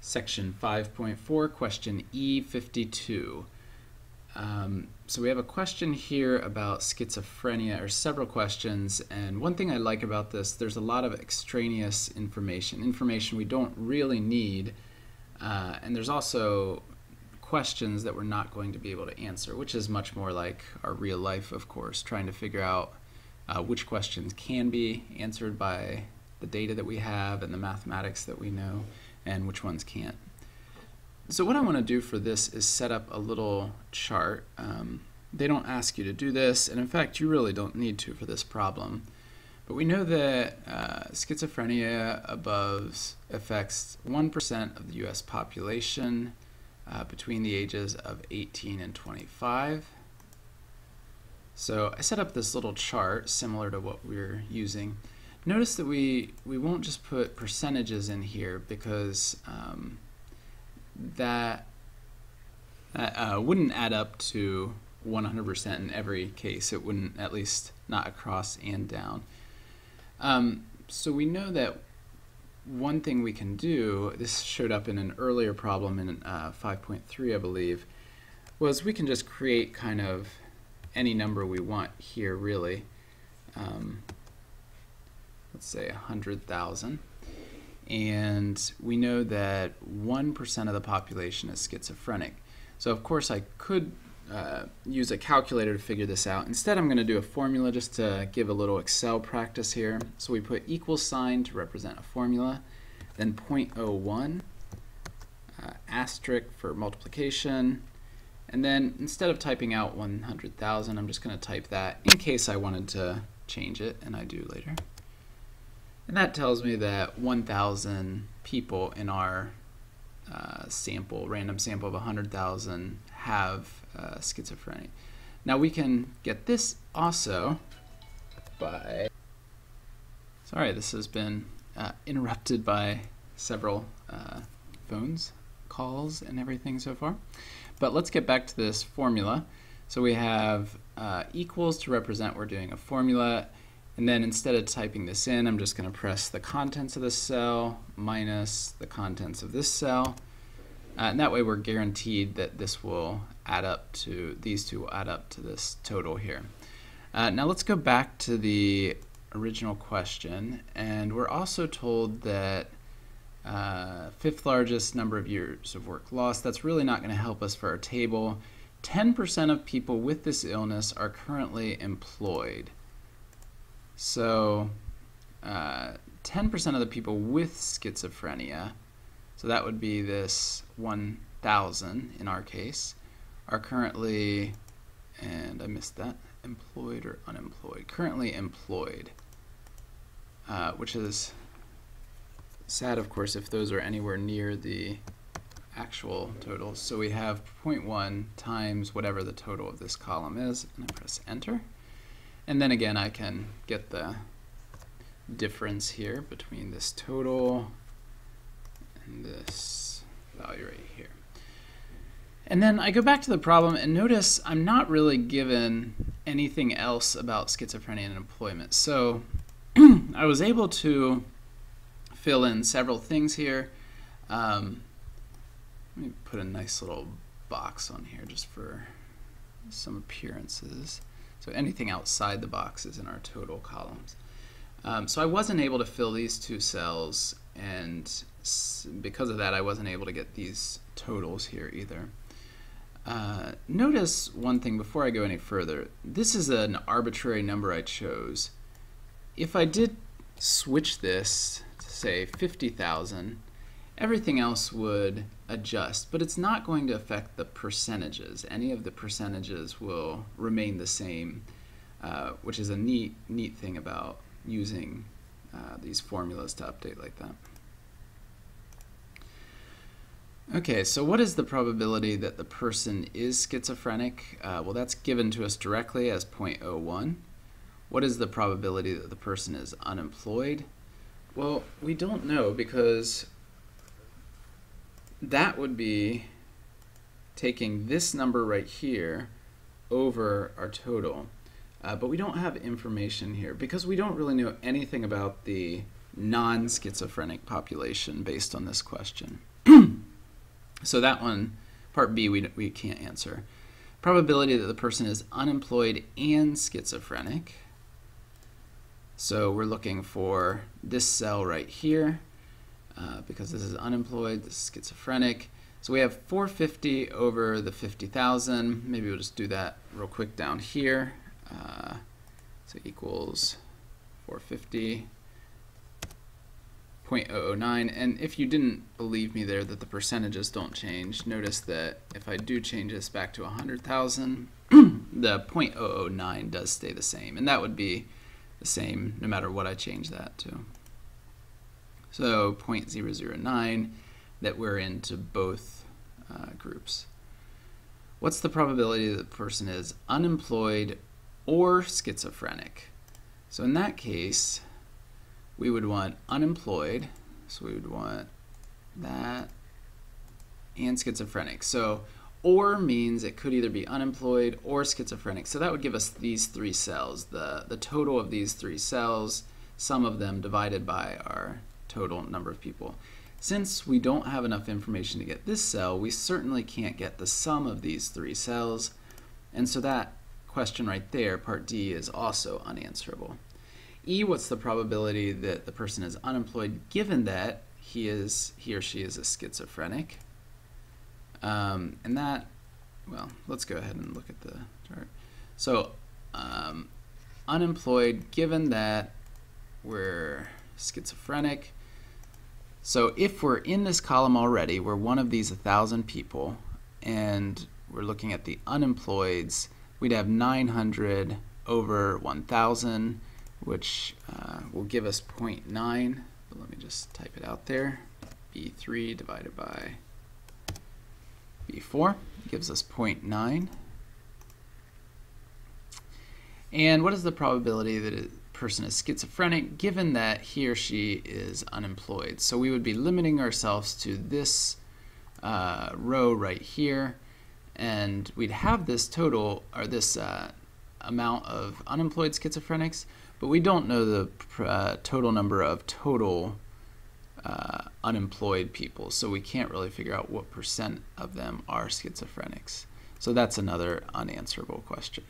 Section 5.4, question E52. So we have a question here about schizophrenia, or several questions, and one thing I like about this, there's a lot of extraneous information we don't really need, and there's also questions that we're not going to be able to answer, which is much more like our real life, of course, trying to figure out which questions can be answered by the data that we have and the mathematics that we know, and which ones can't. So what I want to do for this is set up a little chart. They don't ask you to do this, and in fact you really don't need to for this problem. But we know that schizophrenia affects 1% of the US population between the ages of 18 and 25. So I set up this little chart similar to what we're using. Notice that we won't just put percentages in here because that wouldn't add up to 100% in every case. It wouldn't, at least not across and down. So we know that one thing we can do, this showed up in an earlier problem in 5.3 I believe, was we can just create kind of any number we want here really. Let's say 100,000. And we know that 1% of the population is schizophrenic. So of course I could use a calculator to figure this out. Instead I'm going to do a formula just to give a little Excel practice here. So we put equal sign to represent a formula, then 0.01, asterisk for multiplication, and then instead of typing out 100,000 I'm just going to type that in case I wanted to change it, and I do later. And that tells me that 1,000 people in our random sample of 100,000 have schizophrenia. Now we can get this also by, sorry, this has been interrupted by several phones calls and everything so far. But let's get back to this formula. So we have equals to represent we're doing a formula. And then instead of typing this in, I'm just going to press the contents of this cell minus the contents of this cell. And that way we're guaranteed that this will add up to, these two will add up to this total here. Now let's go back to the original question. And we're also told that fifth largest number of years of work lost. That's really not going to help us for our table. 10% of people with this illness are currently employed. So 10% of the people with schizophrenia, so that would be this 1,000 in our case, are currently, and I missed that, employed or unemployed, currently employed, which is sad, of course, if those are anywhere near the actual totals. So we have 0.1 times whatever the total of this column is, and I press enter. And then again, I can get the difference here between this total and this value right here. And then I go back to the problem and notice I'm not really given anything else about schizophrenia and employment. So I was able to fill in several things here. Let me put a nice little box on here just for some appearances. So anything outside the box is in our total columns. So I wasn't able to fill these two cells, and because of that I wasn't able to get these totals here either. Notice one thing before I go any further. This is an arbitrary number I chose. If I did switch this to say 50,000, everything else would adjust, but it's not going to affect the percentages. Any of the percentages will remain the same, which is a neat thing about using these formulas to update like that. Okay, so what is the probability that the person is schizophrenic? Well, that's given to us directly as 0.01. What is the probability that the person is unemployed? Well, we don't know because that would be taking this number right here over our total. But we don't have information here because we don't really know anything about the non-schizophrenic population based on this question. So that one, part B, we can't answer. Probability that the person is unemployed and schizophrenic. So we're looking for this cell right here because this is unemployed, this is schizophrenic. So we have 450 over the 50,000. Maybe we'll just do that real quick down here. So equals 450. 0.009, and if you didn't believe me there that the percentages don't change, notice that if I do change this back to 100,000, the 0.009 does stay the same, and that would be the same no matter what I change that to. So 0.009, that we're into both groups. What's the probability that the person is unemployed or schizophrenic? So in that case, we would want unemployed, so we would want that, and schizophrenic. So or means it could either be unemployed or schizophrenic. So that would give us these three cells, the total of these three cells, sum of them divided by our total number of people. Since we don't have enough information to get this cell, we certainly can't get the sum of these three cells, and so that question right there, part D, is also unanswerable. E, what's the probability that the person is unemployed given that he or she is a schizophrenic? And that, well, let's go ahead and look at the chart. So unemployed given that we're schizophrenic. So if we're in this column already, we're one of these 1,000 people, and we're looking at the unemployeds, we'd have 900 over 1,000, which will give us 0.9, but let me just type it out there. B3 divided by B4 gives us 0.9. And what is the probability that a person is schizophrenic given that he or she is unemployed? So we would be limiting ourselves to this row right here, and we'd have this total, or this amount of unemployed schizophrenics, but we don't know the total number of total unemployed people, so we can't really figure out what % of them are schizophrenics. So that's another unanswerable question.